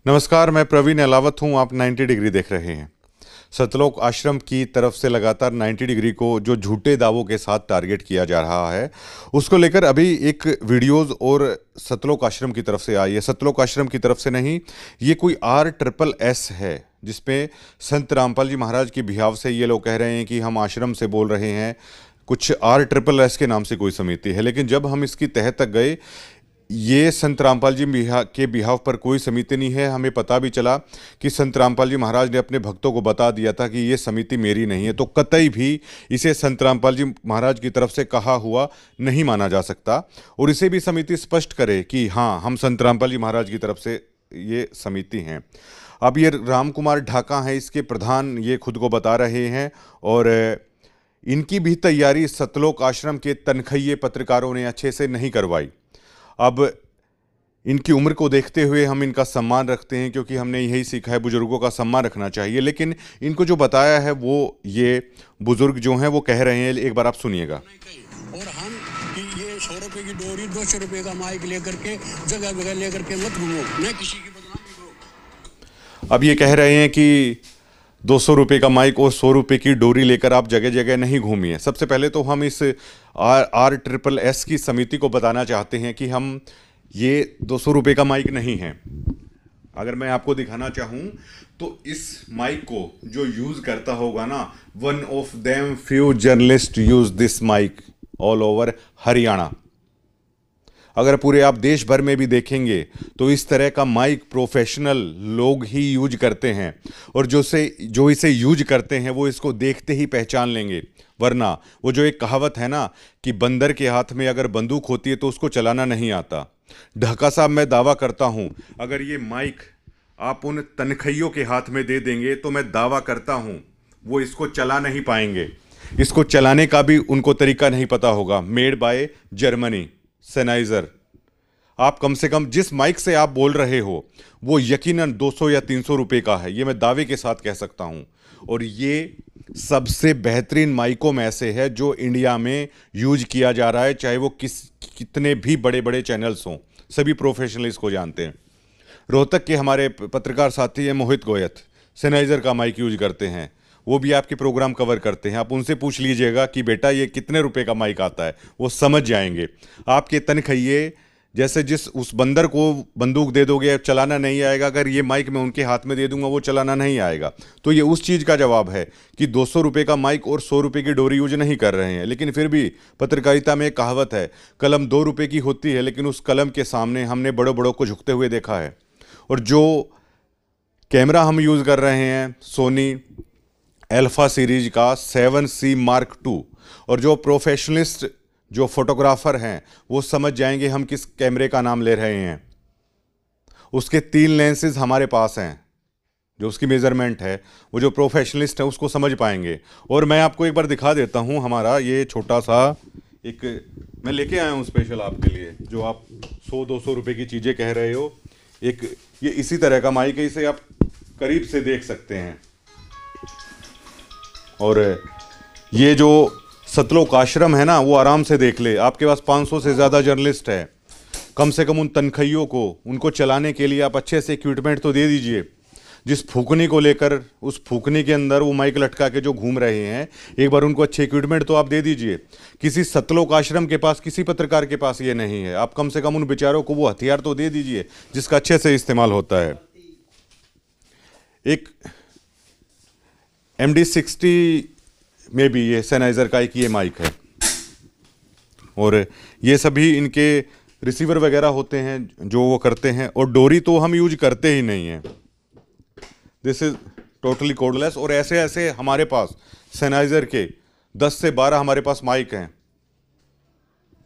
नमस्कार, मैं प्रवीण अलावत हूँ। आप 90 डिग्री देख रहे हैं। सतलोक आश्रम की तरफ से लगातार 90 डिग्री को जो झूठे दावों के साथ टारगेट किया जा रहा है, उसको लेकर अभी एक वीडियोस और सतलोक आश्रम की तरफ से आई है। सतलोक आश्रम की तरफ से नहीं, ये कोई RSS है जिसमें संत रामपाल जी महाराज की बिहाव से ये लोग कह रहे हैं कि हम आश्रम से बोल रहे हैं। कुछ RSS के नाम से कोई समिति है, लेकिन जब हम इसकी तह तक गए, ये संत रामपाल जी के बिहाव पर कोई समिति नहीं है। हमें पता भी चला कि संत रामपाल जी महाराज ने अपने भक्तों को बता दिया था कि ये समिति मेरी नहीं है, तो कतई भी इसे संत रामपाल जी महाराज की तरफ से कहा हुआ नहीं माना जा सकता। और इसे भी समिति स्पष्ट करे कि हाँ, हम संत रामपाल जी महाराज की तरफ से ये समिति हैं। अब ये राम कुमार ढाका हैं, इसके प्रधान, ये खुद को बता रहे हैं। और इनकी भी तैयारी सतलोक आश्रम के तनखैये पत्रकारों ने अच्छे से नहीं करवाई। अब इनकी उम्र को देखते हुए हम इनका सम्मान रखते हैं, क्योंकि हमने यही सीखा है, बुजुर्गों का सम्मान रखना चाहिए। लेकिन इनको जो बताया है वो ये बुजुर्ग जो हैं वो कह रहे हैं, एक बार आप सुनिएगा। और हम कि ये 100 रुपए की डोरी, 200 रुपए का माइक लेकर के जगह जगह लेकर के मत घूमो, मैं किसी की बदनामी करो। अब ये कह रहे हैं कि 200 रुपये का माइक और 100 रुपये की डोरी लेकर आप जगह जगह नहीं घूमिए। सबसे पहले तो हम इस RSS की समिति को बताना चाहते हैं कि हम ये 200 रुपये का माइक नहीं है। अगर मैं आपको दिखाना चाहूँ तो इस माइक को जो यूज़ करता होगा ना, one of them few journalist use this mic all over Haryana. अगर पूरे आप देश भर में भी देखेंगे तो इस तरह का माइक प्रोफेशनल लोग ही यूज करते हैं, और जो इसे यूज करते हैं वो इसको देखते ही पहचान लेंगे। वरना वो जो एक कहावत है ना कि बंदर के हाथ में अगर बंदूक होती है तो उसको चलाना नहीं आता। ढाका साहब, मैं दावा करता हूं, अगर ये माइक आप उन तनखैयों के हाथ में दे देंगे तो मैं दावा करता हूं वो इसको चला नहीं पाएंगे। इसको चलाने का भी उनको तरीका नहीं पता होगा। Made by Germany सेनाइजर। आप कम से कम जिस माइक से आप बोल रहे हो वो यकीनन 200 या 300 रुपये का है, ये मैं दावे के साथ कह सकता हूं। और ये सबसे बेहतरीन माइकों में से है जो इंडिया में यूज किया जा रहा है, चाहे वो कितने भी बड़े बड़े चैनल्स हों, सभी प्रोफेशनल इसको जानते हैं। रोहतक के हमारे पत्रकार साथी हैं मोहित गोयत, सेनाइजर का माइक यूज करते हैं, वो भी आपके प्रोग्राम कवर करते हैं। आप उनसे पूछ लीजिएगा कि बेटा ये कितने रुपए का माइक आता है, वो समझ जाएंगे। आपके तनखैये जैसे जिस उस बंदर को बंदूक दे दोगे, चलाना नहीं आएगा, अगर ये माइक मैं उनके हाथ में दे दूंगा वो चलाना नहीं आएगा। तो ये उस चीज़ का जवाब है कि 200 रुपये का माइक और 100 रुपये की डोरी यूज नहीं कर रहे हैं। लेकिन फिर भी पत्रकारिता में एक कहावत है, कलम 2 रुपये की होती है, लेकिन उस कलम के सामने हमने बड़ों बड़ों को झुकते हुए देखा है। और जो कैमरा हम यूज़ कर रहे हैं सोनी अल्फा सीरीज का 7C Mark II, और जो प्रोफेशनलिस्ट जो फोटोग्राफर हैं वो समझ जाएंगे हम किस कैमरे का नाम ले रहे हैं। उसके 3 लेंसेज हमारे पास हैं, जो उसकी मेज़रमेंट है, वो जो प्रोफेशनलिस्ट है उसको समझ पाएंगे। और मैं आपको एक बार दिखा देता हूं, हमारा ये छोटा सा एक मैं लेके आया हूं स्पेशल आपके लिए, जो आप 100-200 रुपये की चीज़ें कह रहे हो। एक ये इसी तरह का माइक है, इसे आप करीब से देख सकते हैं। और ये जो सतलोक आश्रम है ना, वो आराम से देख ले। आपके पास 500 से ज़्यादा जर्नलिस्ट है, कम से कम उन तनखैयों को उनको चलाने के लिए आप अच्छे से इक्विपमेंट तो दे दीजिए। जिस फूकनी को लेकर, उस फूकनी के अंदर वो माइक लटका के जो घूम रहे हैं, एक बार उनको अच्छे इक्विपमेंट तो आप दे दीजिए। किसी सतलोक आश्रम के पास, किसी पत्रकार के पास ये नहीं है। आप कम से कम उन बेचारों को वो हथियार तो दे दीजिए जिसका अच्छे से इस्तेमाल होता है। एक MD60 में भी ये सेनाइजर का एक ये माइक है, और ये सभी इनके रिसीवर वगैरह होते हैं जो वो करते हैं। और डोरी तो हम यूज करते ही नहीं हैं, दिस इज टोटली कोडलेस। और ऐसे ऐसे हमारे पास सेनाइजर के 10 से 12 हमारे पास माइक हैं,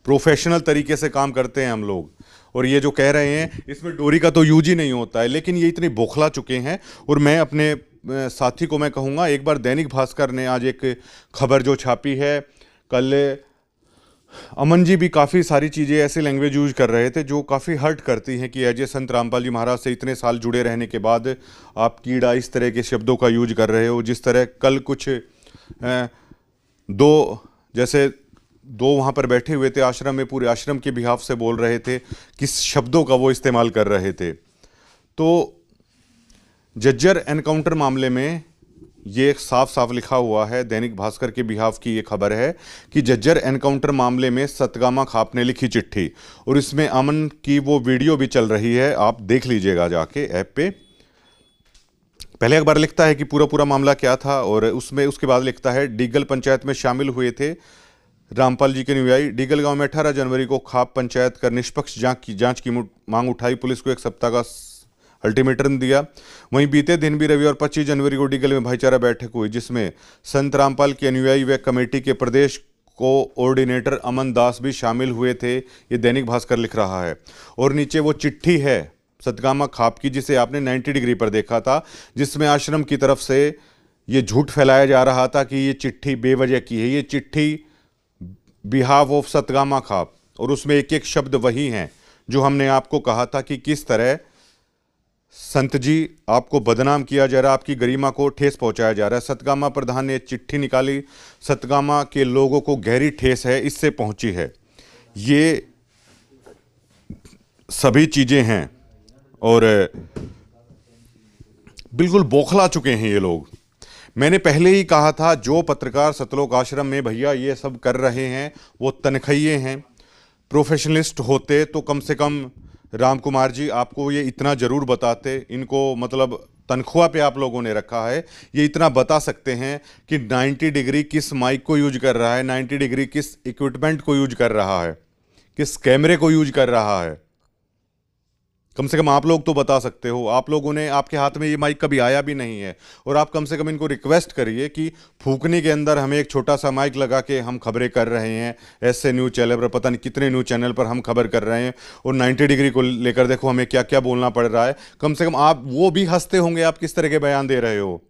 प्रोफेशनल तरीके से काम करते हैं हम लोग। और ये जो कह रहे हैं इसमें डोरी का तो यूज ही नहीं होता है, लेकिन ये इतने बौखला चुके हैं। और मैं अपने साथी को मैं कहूँगा, एक बार दैनिक भास्कर ने आज एक खबर जो छापी है, कल अमन जी भी काफ़ी सारी चीज़ें ऐसे लैंग्वेज यूज कर रहे थे जो काफ़ी हर्ट करती हैं कि अजय संत रामपाल जी महाराज से इतने साल जुड़े रहने के बाद आप कीड़ा इस तरह के शब्दों का यूज कर रहे हो। जिस तरह कल कुछ दो वहाँ पर बैठे हुए थे आश्रम में, पूरे आश्रम के बिहाफ से बोल रहे थे, किस शब्दों का वो इस्तेमाल कर रहे थे। तो जज्जर एनकाउंटर मामले में ये साफ साफ लिखा हुआ है, दैनिक भास्कर के बिहाफ की ये खबर है कि जज्जर एनकाउंटर मामले में सतगामा खाप ने लिखी चिट्ठी, और इसमें अमन की वो वीडियो भी चल रही है, आप देख लीजिएगा जाके ऐप पे। पहले एक बार लिखता है कि पूरा पूरा मामला क्या था, और उसमें उसके बाद लिखता है डीगल पंचायत में शामिल हुए थे रामपाल जी के अनुयायी। डीगल गांव में 18 जनवरी को खाप पंचायत कर निष्पक्ष जांच की मांग उठाई। पुलिस को 1 सप्ताह का अल्टीमेटम दिया। वहीं बीते दिन भी रविवार 25 जनवरी को डीगल में भाईचारा बैठक हुई, जिसमें संत रामपाल के अनुयायी व कमेटी के प्रदेश कोऑर्डिनेटर अमन दास भी शामिल हुए थे। ये दैनिक भास्कर लिख रहा है। और नीचे वो चिट्ठी है सतगामा खाप की, जिसे आपने 90 डिग्री पर देखा था, जिसमें आश्रम की तरफ से ये झूठ फैलाया जा रहा था कि ये चिट्ठी बेवजह की है। ये चिट्ठी बिहाफ ऑफ सतगामा खाप, और उसमें एक एक शब्द वही हैं जो हमने आपको कहा था कि किस तरह संत जी आपको बदनाम किया जा रहा है, आपकी गरिमा को ठेस पहुंचाया जा रहा है। सतगामा प्रधान ने चिट्ठी निकाली, सतगामा के लोगों को गहरी ठेस है, इससे पहुंची है। ये सभी चीजें हैं और बिल्कुल बौखला चुके हैं ये लोग। मैंने पहले ही कहा था, जो पत्रकार सतलोक आश्रम में भैया ये सब कर रहे हैं वो तनख्वाहिए हैं। प्रोफेशनलिस्ट होते तो कम से कम राम कुमार जी आपको ये इतना ज़रूर बताते। इनको मतलब तनख्वाह पे आप लोगों ने रखा है, ये इतना बता सकते हैं कि 90 डिग्री किस माइक को यूज कर रहा है, 90 डिग्री किस इक्विपमेंट को यूज कर रहा है, किस कैमरे को यूज कर रहा है। कम से कम आप लोग तो बता सकते हो। आप लोगों ने, आपके हाथ में ये माइक कभी आया भी नहीं है, और आप कम से कम इनको रिक्वेस्ट करिए कि फूकने के अंदर हमें एक छोटा सा माइक लगा के हम खबरें कर रहे हैं। ऐसे न्यूज़ चैनल पर, पता नहीं कितने न्यूज़ चैनल पर हम खबर कर रहे हैं, और 90 डिग्री को लेकर देखो हमें क्या क्या बोलना पड़ रहा है। कम से कम आप वो भी हंसते होंगे आप किस तरह के बयान दे रहे हो।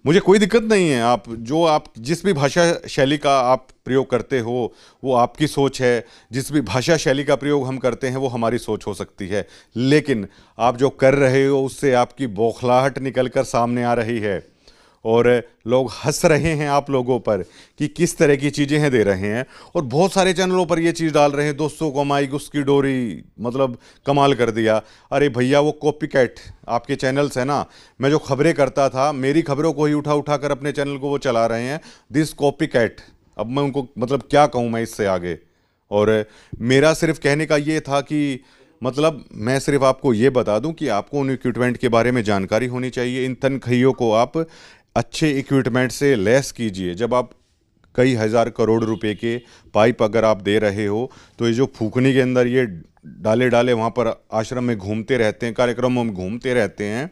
मुझे कोई दिक्कत नहीं है, आप जिस भी भाषा शैली का आप प्रयोग करते हो वो आपकी सोच है। जिस भी भाषा शैली का प्रयोग हम करते हैं वो हमारी सोच हो सकती है, लेकिन आप जो कर रहे हो उससे आपकी बौखलाहट निकल कर सामने आ रही है, और लोग हंस रहे हैं आप लोगों पर कि किस तरह की चीज़ें हैं दे रहे हैं। और बहुत सारे चैनलों पर ये चीज़ डाल रहे हैं, 200 को माइक उसकी डोरी, मतलब कमाल कर दिया। अरे भैया वो कॉपी कैट आपके चैनल्स हैं ना, मैं जो खबरें करता था मेरी खबरों को ही उठा उठा कर अपने चैनल को वो चला रहे हैं। दिस कॉपी कैट, अब मैं उनको मतलब क्या कहूँ मैं इससे आगे। और मेरा सिर्फ कहने का ये था कि मतलब मैं सिर्फ आपको ये बता दूं कि आपको उन इक्विपमेंट के बारे में जानकारी होनी चाहिए। इन तनख्वाहियों को आप अच्छे इक्विपमेंट से लेस कीजिए। जब आप कई हज़ार करोड़ रुपए के पाइप अगर आप दे रहे हो, तो ये जो फूकने के अंदर ये डाले वहाँ पर आश्रम में घूमते रहते हैं, कार्यक्रमों में घूमते रहते हैं,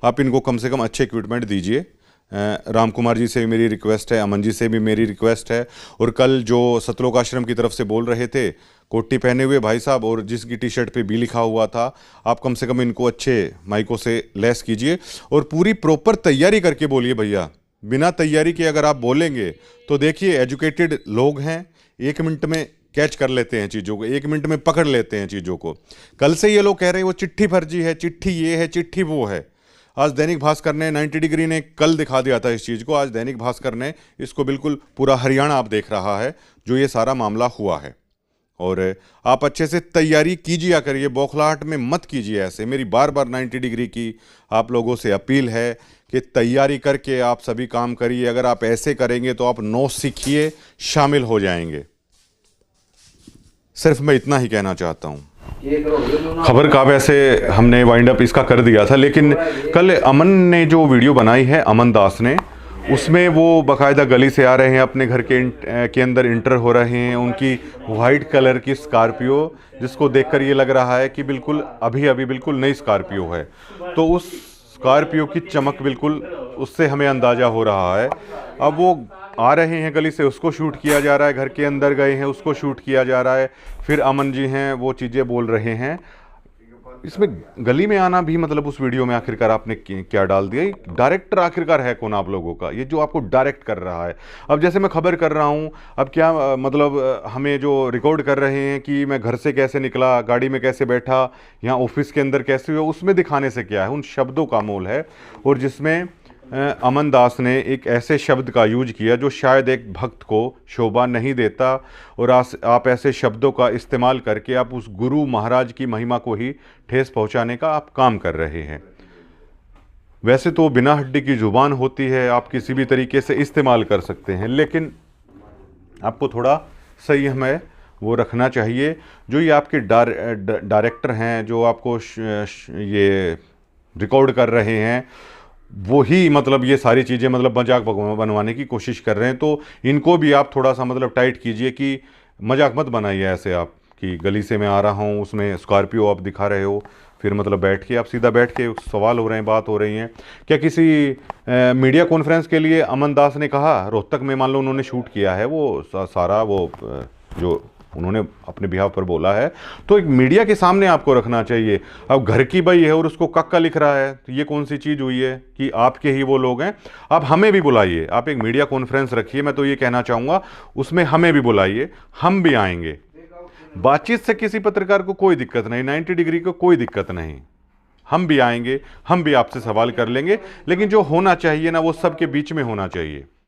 आप इनको कम से कम अच्छे इक्विपमेंट दीजिए। राम कुमार जी से भी मेरी रिक्वेस्ट है, अमन जी से भी मेरी रिक्वेस्ट है। और कल जो सतलोक आश्रम की तरफ से बोल रहे थे, कोटी पहने हुए भाई साहब, और जिसकी टी शर्ट पे बी लिखा हुआ था, आप कम से कम इनको अच्छे माइकों से लेस कीजिए और पूरी प्रॉपर तैयारी करके बोलिए भैया। बिना तैयारी के अगर आप बोलेंगे तो देखिए, एजुकेटेड लोग हैं, 1 मिनट में कैच कर लेते हैं चीज़ों को, 1 मिनट में पकड़ लेते हैं चीज़ों को। कल से ये लोग कह रहे हैं वो चिट्ठी फर्जी है, चिट्ठी ये है, चिट्ठी वो है। आज दैनिक भास्कर ने, 90 डिग्री ने कल दिखा दिया था इस चीज़ को, आज दैनिक भास्कर ने इसको बिल्कुल पूरा हरियाणा आप देख रहा है जो ये सारा मामला हुआ है। और आप अच्छे से तैयारी कीजिए, करिए, बौखलाहट में मत कीजिए ऐसे। मेरी बार बार 90 डिग्री की आप लोगों से अपील है कि तैयारी करके आप सभी काम करिए। अगर आप ऐसे करेंगे तो आप 9 सीखिए, शामिल हो जाएंगे। सिर्फ मैं इतना ही कहना चाहता हूँ। खबर का वैसे हमने वाइंड अप इसका कर दिया था, लेकिन कल अमन ने जो वीडियो बनाई है, अमन दास ने, उसमें वो बाकायदा गली से आ रहे हैं, अपने घर के अंदर इंटर हो रहे हैं। उनकी वाइट कलर की स्कॉर्पियो, जिसको देखकर ये लग रहा है कि बिल्कुल अभी बिल्कुल नई स्कॉर्पियो है, तो उस स्कॉर्पियो की चमक बिल्कुल उससे हमें अंदाज़ा हो रहा है। अब वो आ रहे हैं गली से, उसको शूट किया जा रहा है, घर के अंदर गए हैं उसको शूट किया जा रहा है, फिर अमन जी हैं वो चीज़ें बोल रहे हैं। इसमें गली में आना भी मतलब उस वीडियो में आखिरकार आपने क्या डाल दिया? डायरेक्टर आखिरकार है कौन आप लोगों का, ये जो आपको डायरेक्ट कर रहा है? अब जैसे मैं खबर कर रहा हूँ, अब क्या मतलब हमें जो रिकॉर्ड कर रहे हैं कि मैं घर से कैसे निकला, गाड़ी में कैसे बैठा, यहाँ ऑफिस के अंदर कैसे हुआ, उसमें दिखाने से क्या है? उन शब्दों का मोल है। और जिसमें अमन दास ने एक ऐसे शब्द का यूज किया जो शायद एक भक्त को शोभा नहीं देता, और आप ऐसे शब्दों का इस्तेमाल करके आप उस गुरु महाराज की महिमा को ही ठेस पहुंचाने का आप काम कर रहे हैं। वैसे तो बिना हड्डी की ज़ुबान होती है, आप किसी भी तरीके से इस्तेमाल कर सकते हैं, लेकिन आपको थोड़ा संयम है वो रखना चाहिए। जो ये आपके डायरेक्टर हैं, जो आपको ये रिकॉर्ड कर रहे हैं, वो ही मतलब ये सारी चीज़ें मतलब मजाक बनवाने की कोशिश कर रहे हैं। तो इनको भी आप थोड़ा सा मतलब टाइट कीजिए कि मजाक मत बनाइए ऐसे आप कि गली से मैं आ रहा हूँ, उसमें स्कॉर्पियो आप दिखा रहे हो, फिर मतलब बैठ के आप सीधा बैठ के सवाल हो रहे हैं, बात हो रही हैं। क्या किसी मीडिया कॉन्फ्रेंस के लिए अमन दास ने कहा, रोहतक में मान लो उन्होंने शूट किया है वो सारा वो जो उन्होंने अपने बिहाव पर बोला है, तो एक मीडिया के सामने आपको रखना चाहिए। अब घर की बई है और उसको कक्का लिख रहा है, तो ये कौन सी चीज़ हुई है कि आपके ही वो लोग हैं। आप हमें भी बुलाइए, आप एक मीडिया कॉन्फ्रेंस रखिए, मैं तो ये कहना चाहूँगा उसमें हमें भी बुलाइए, हम भी आएंगे। बातचीत से किसी पत्रकार को कोई दिक्कत नहीं, 90 डिग्री को कोई दिक्कत नहीं, हम भी आएंगे, हम भी आपसे सवाल कर लेंगे, लेकिन जो होना चाहिए ना वो सबके बीच में होना चाहिए।